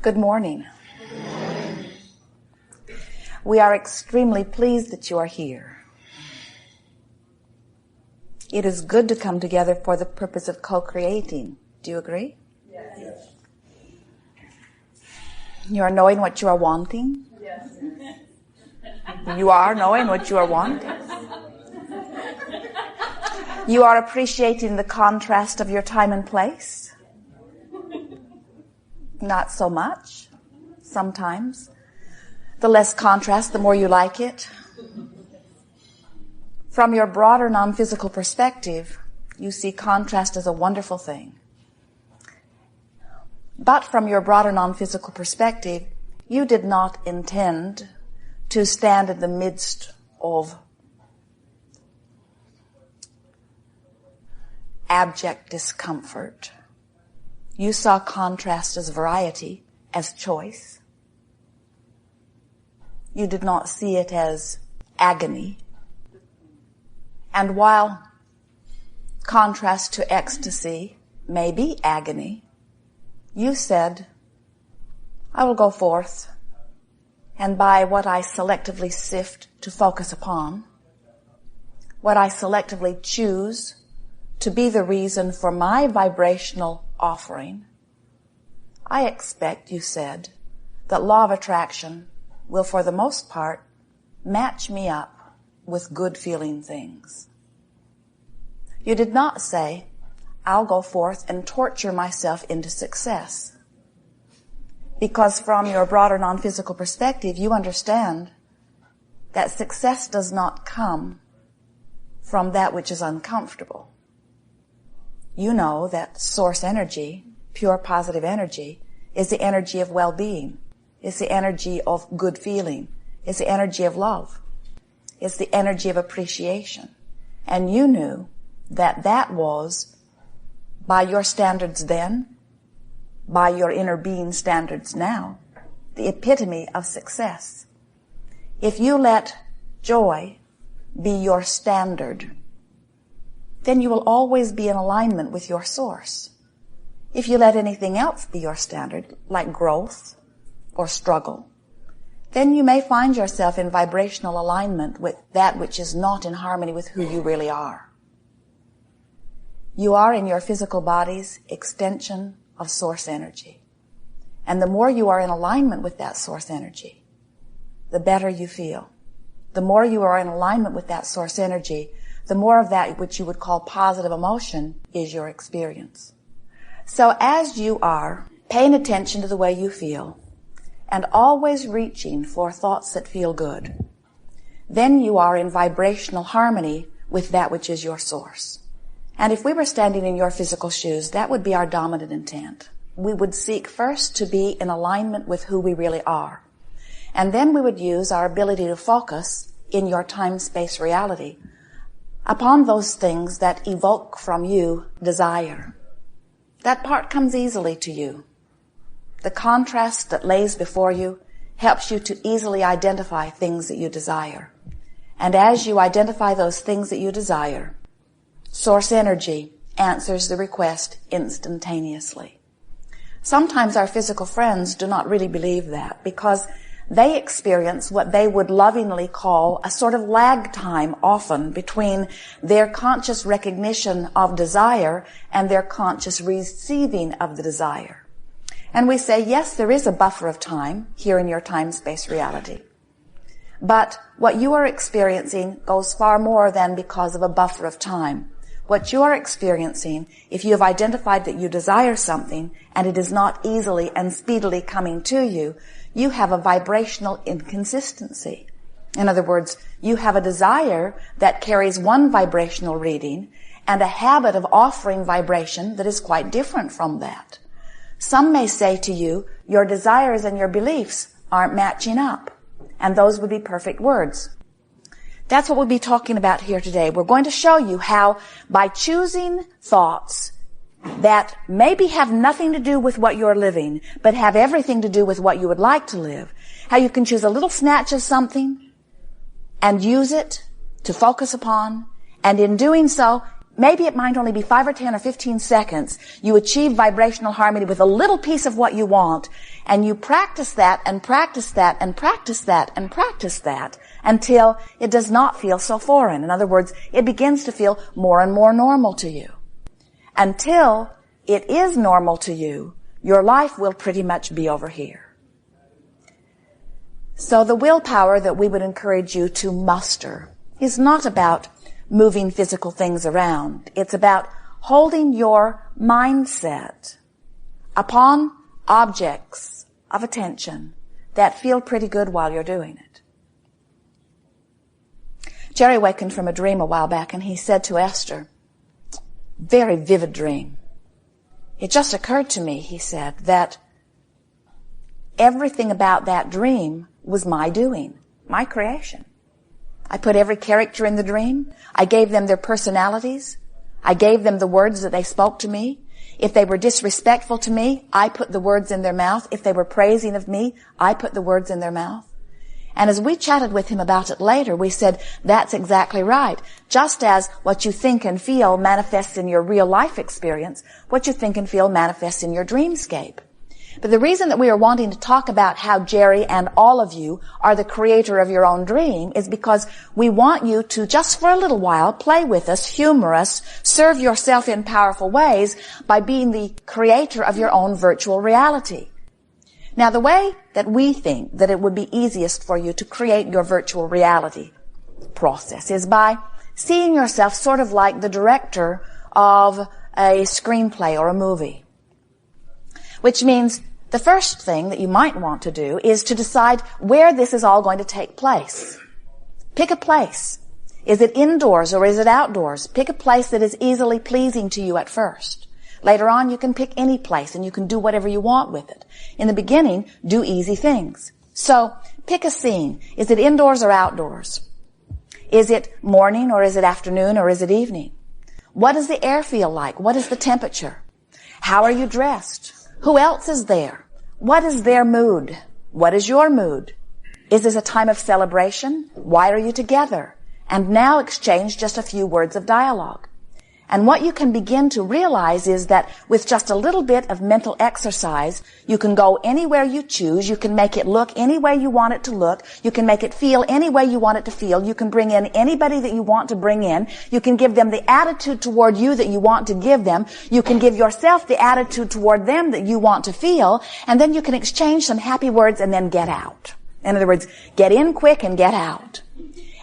Good morning. We are extremely pleased that you are here. It is good to come together for the purpose of co-creating. Do you agree? Yes. You are knowing what you are wanting? Yes. You are knowing what you are wanting? You are appreciating the contrast of your time and place? Not so much. Sometimes. The less contrast, the more you like it. From your broader non-physical perspective, you see contrast as a wonderful thing. But from your broader non-physical perspective, you did not intend to stand in the midst of abject discomfort. You saw contrast as variety, as choice. You did not see it as agony. And while contrast to ecstasy may be agony, you said, I will go forth, and by what I selectively sift to focus upon, what I selectively choose to be the reason for my vibrational offering, I expect, you said, that law of attraction will for the most part match me up with good feeling things. You did not say, I'll go forth and torture myself into success. Because from your broader non-physical perspective, you understand that success does not come from that which is uncomfortable. You know that source energy, pure positive energy, is the energy of well-being. It's the energy of good feeling. It's the energy of love. It's the energy of appreciation. And you knew that that was, by your standards then, by your inner being standards now, the epitome of success. If you let joy be your standard, then you will always be in alignment with your source. If you let anything else be your standard, like growth or struggle, then you may find yourself in vibrational alignment with that which is not in harmony with who you really are. You are in your physical body's extension of source energy. And the more you are in alignment with that source energy, the better you feel. The more you are in alignment with that source energy, the more of that which you would call positive emotion is your experience. So as you are paying attention to the way you feel and always reaching for thoughts that feel good, then you are in vibrational harmony with that which is your source. And if we were standing in your physical shoes, that would be our dominant intent. We would seek first to be in alignment with who we really are. And then we would use our ability to focus in your time-space reality upon those things that evoke from you desire. That part comes easily to you. The contrast that lays before you helps you to easily identify things that you desire. And as you identify those things that you desire, source energy answers the request instantaneously. Sometimes our physical friends do not really believe that because they experience what they would lovingly call a sort of lag time often between their conscious recognition of desire and their conscious receiving of the desire. And we say, yes, there is a buffer of time here in your time-space reality. But what you are experiencing goes far more than because of a buffer of time. What you are experiencing, if you have identified that you desire something and it is not easily and speedily coming to you, you have a vibrational inconsistency. In other words, you have a desire that carries one vibrational reading and a habit of offering vibration that is quite different from that. Some may say to you, your desires and your beliefs aren't matching up. And those would be perfect words. That's what we'll be talking about here today. We're going to show you how by choosing thoughts that maybe have nothing to do with what you're living, but have everything to do with what you would like to live, how you can choose a little snatch of something and use it to focus upon, and in doing so, maybe it might only be 5 or 10 or 15 seconds, you achieve vibrational harmony with a little piece of what you want, And you practice that and practice that and practice that and practice that until it does not feel so foreign. In other words, it begins to feel more and more normal to you. Until it is normal to you, your life will pretty much be over here. So the willpower that we would encourage you to muster is not about moving physical things around. It's about holding your mindset upon objects of attention that feel pretty good while you're doing it. Jerry awakened from a dream a while back, and he said to Esther, very vivid dream. It just occurred to me, he said, that everything about that dream was my doing, my creation. I put every character in the dream. I gave them their personalities. I gave them the words that they spoke to me. If they were disrespectful to me, I put the words in their mouth. If they were praising of me, I put the words in their mouth. And as we chatted with him about it later, we said, that's exactly right. Just as what you think and feel manifests in your real life experience, what you think and feel manifests in your dreamscape. But the reason that we are wanting to talk about how Jerry and all of you are the creator of your own dream is because we want you to, just for a little while, play with us, humor us, serve yourself in powerful ways by being the creator of your own virtual reality. Now, the way that we think that it would be easiest for you to create your virtual reality process is by seeing yourself sort of like the director of a screenplay or a movie. Which means the first thing that you might want to do is to decide where this is all going to take place. Pick a place. Is it indoors or is it outdoors? Pick a place that is easily pleasing to you at first. Later on, you can pick any place and you can do whatever you want with it. In the beginning, do easy things. So, pick a scene. Is it indoors or outdoors? Is it morning or is it afternoon or is it evening? What does the air feel like? What is the temperature? How are you dressed? Who else is there? What is their mood? What is your mood? Is this a time of celebration? Why are you together? And now exchange just a few words of dialogue. And what you can begin to realize is that with just a little bit of mental exercise, you can go anywhere you choose. You can make it look any way you want it to look. You can make it feel any way you want it to feel. You can bring in anybody that you want to bring in. You can give them the attitude toward you that you want to give them. You can give yourself the attitude toward them that you want to feel. And then you can exchange some happy words and then get out. In other words, get in quick and get out.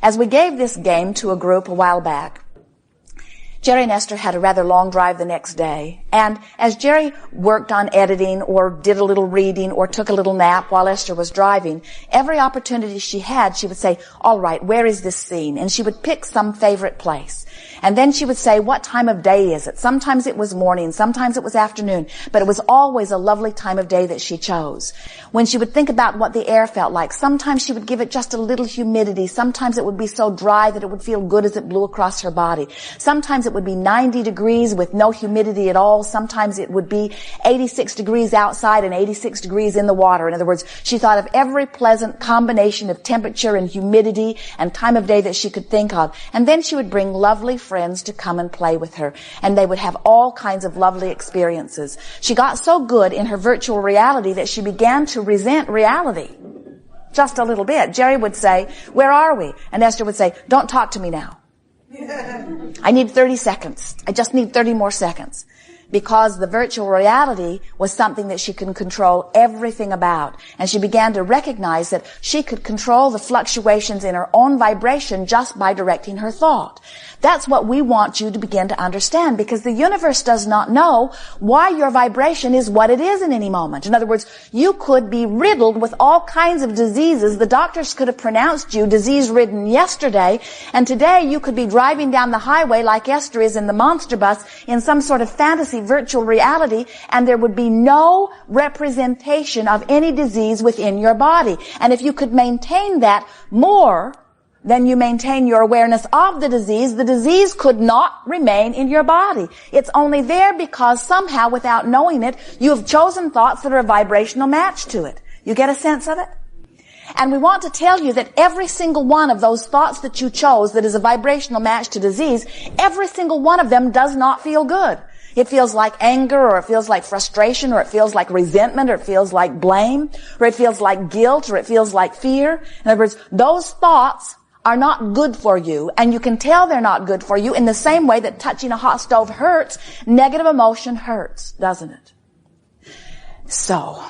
As we gave this game to a group a while back, Jerry and Esther had a rather long drive the next day, and as Jerry worked on editing or did a little reading or took a little nap while Esther was driving, every opportunity she had, she would say, all right, where is this scene? And she would pick some favorite place. And then she would say, what time of day is it? Sometimes it was morning, sometimes it was afternoon, but it was always a lovely time of day that she chose. When she would think about what the air felt like, sometimes she would give it just a little humidity. Sometimes it would be so dry that it would feel good as it blew across her body. Sometimes it would be 90 degrees with no humidity at all. Sometimes it would be 86 degrees outside and 86 degrees in the water. In other words, she thought of every pleasant combination of temperature and humidity and time of day that she could think of. And then she would bring lovely friends to come and play with her. And they would have all kinds of lovely experiences. She got so good in her virtual reality that she began to resent reality. Just a little bit. Jerry would say, where are we? And Esther would say, don't talk to me now. I need 30 seconds. I just need 30 more seconds. Because the virtual reality was something that she could control everything about. And she began to recognize that she could control the fluctuations in her own vibration just by directing her thought. That's what we want you to begin to understand, because the universe does not know why your vibration is what it is in any moment. In other words, you could be riddled with all kinds of diseases. The doctors could have pronounced you disease-ridden yesterday, and today you could be driving down the highway like Esther is in the monster bus in some sort of fantasy virtual reality, and there would be no representation of any disease within your body. And if you could maintain that more than you maintain your awareness of the disease could not remain in your body. It's only there because somehow, without knowing it, you have chosen thoughts that are a vibrational match to it. You get a sense of it? And we want to tell you that every single one of those thoughts that you chose that is a vibrational match to disease, every single one of them does not feel good. It feels like anger, or it feels like frustration, or it feels like resentment, or it feels like blame, or it feels like guilt, or it feels like fear. In other words, those thoughts are not good for you, and you can tell they're not good for you in the same way that touching a hot stove hurts. Negative emotion hurts, doesn't it? So,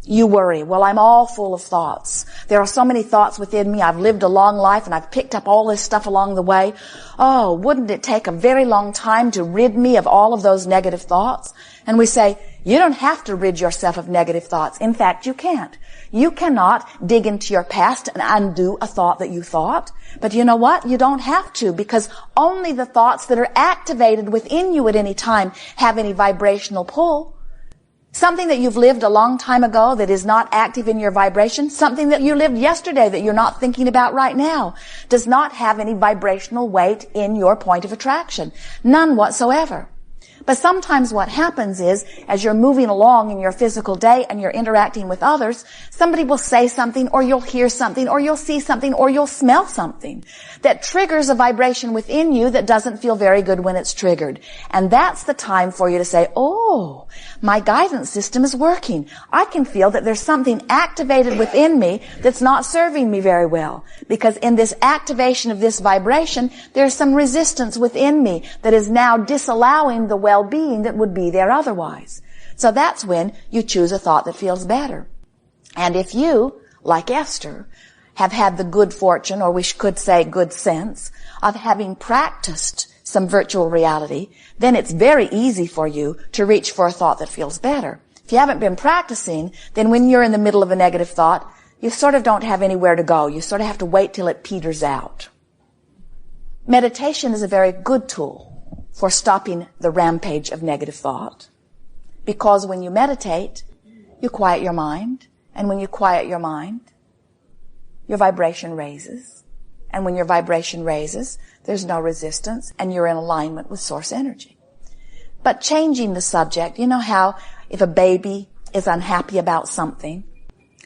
you worry, well, I'm all full of thoughts. There are so many thoughts within me. I've lived a long life and I've picked up all this stuff along the way. Oh, wouldn't it take a very long time to rid me of all of those negative thoughts? And we say, you don't have to rid yourself of negative thoughts. In fact, you can't. You cannot dig into your past and undo a thought that you thought. But you know what? You don't have to, because only the thoughts that are activated within you at any time have any vibrational pull. Something that you've lived a long time ago that is not active in your vibration, something that you lived yesterday that you're not thinking about right now, does not have any vibrational weight in your point of attraction. None whatsoever. But sometimes what happens is, as you're moving along in your physical day and you're interacting with others, somebody will say something, or you'll hear something, or you'll see something, or you'll smell something that triggers a vibration within you that doesn't feel very good when it's triggered. And that's the time for you to say, oh, my guidance system is working. I can feel that there's something activated within me that's not serving me very well. Because in this activation of this vibration, there's some resistance within me that is now disallowing the well-being that would be there otherwise. So that's when you choose a thought that feels better. And if you, like Esther, have had the good fortune, or we could say good sense, of having practiced some virtual reality, then it's very easy for you to reach for a thought that feels better. If you haven't been practicing, then when you're in the middle of a negative thought, you sort of don't have anywhere to go. You sort of have to wait till it peters out. Meditation is a very good tool for stopping the rampage of negative thought. Because when you meditate, you quiet your mind. And when you quiet your mind, your vibration raises. And when your vibration raises, there's no resistance, and you're in alignment with source energy. But changing the subject, you know how if a baby is unhappy about something,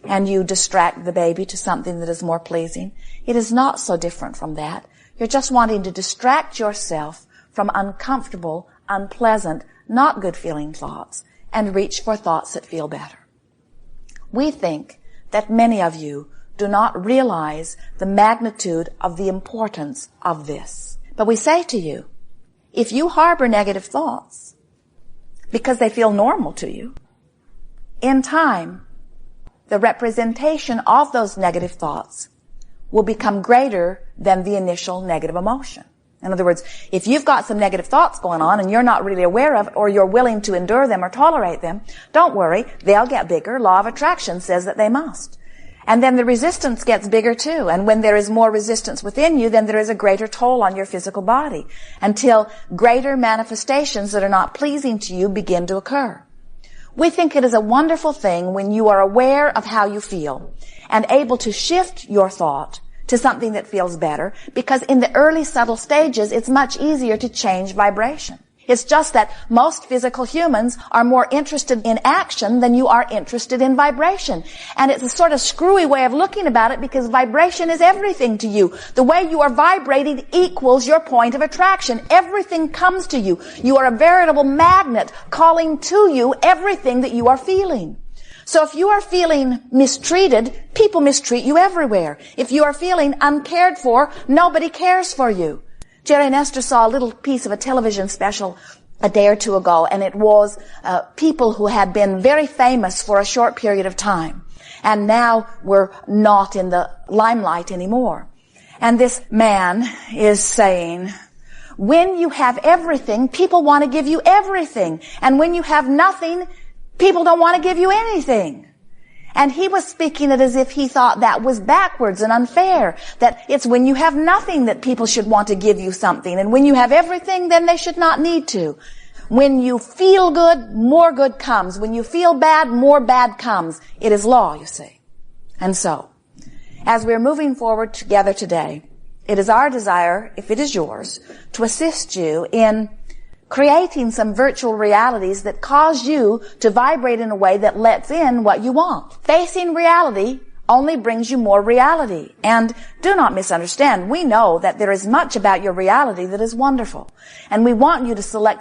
and you distract the baby to something that is more pleasing, it is not so different from that. You're just wanting to distract yourself from uncomfortable, unpleasant, not good feeling thoughts, and reach for thoughts that feel better. We think that many of you do not realize the magnitude of the importance of this. But we say to you, if you harbor negative thoughts because they feel normal to you, in time, the representation of those negative thoughts will become greater than the initial negative emotion. In other words, if you've got some negative thoughts going on and you're not really aware of, or you're willing to endure them or tolerate them, don't worry, they'll get bigger. Law of attraction says that they must. And then the resistance gets bigger too. And when there is more resistance within you, then there is a greater toll on your physical body until greater manifestations that are not pleasing to you begin to occur. We think it is a wonderful thing when you are aware of how you feel and able to shift your thought to something that feels better, because in the early subtle stages, it's much easier to change vibration. It's just that most physical humans are more interested in action than you are interested in vibration. And it's a sort of screwy way of looking about it, because vibration is everything to you. The way you are vibrating equals your point of attraction. Everything comes to you. You are a veritable magnet calling to you everything that you are feeling. So if you are feeling mistreated, people mistreat you everywhere. If you are feeling uncared for, nobody cares for you. Jerry and Esther saw a little piece of a television special a day or two ago, and it was people who had been very famous for a short period of time and now were not in the limelight anymore. And this man is saying, when you have everything, people want to give you everything. And when you have nothing, people don't want to give you anything. And he was speaking it as if he thought that was backwards and unfair, that it's when you have nothing that people should want to give you something. And when you have everything, then they should not need to. When you feel good, more good comes. When you feel bad, more bad comes. It is law, you see. And so, as we're moving forward together today, it is our desire, if it is yours, to assist you in creating some virtual realities that cause you to vibrate in a way that lets in what you want. Facing reality only brings you more reality. And do not misunderstand. We know that there is much about your reality that is wonderful. And we want you to selectively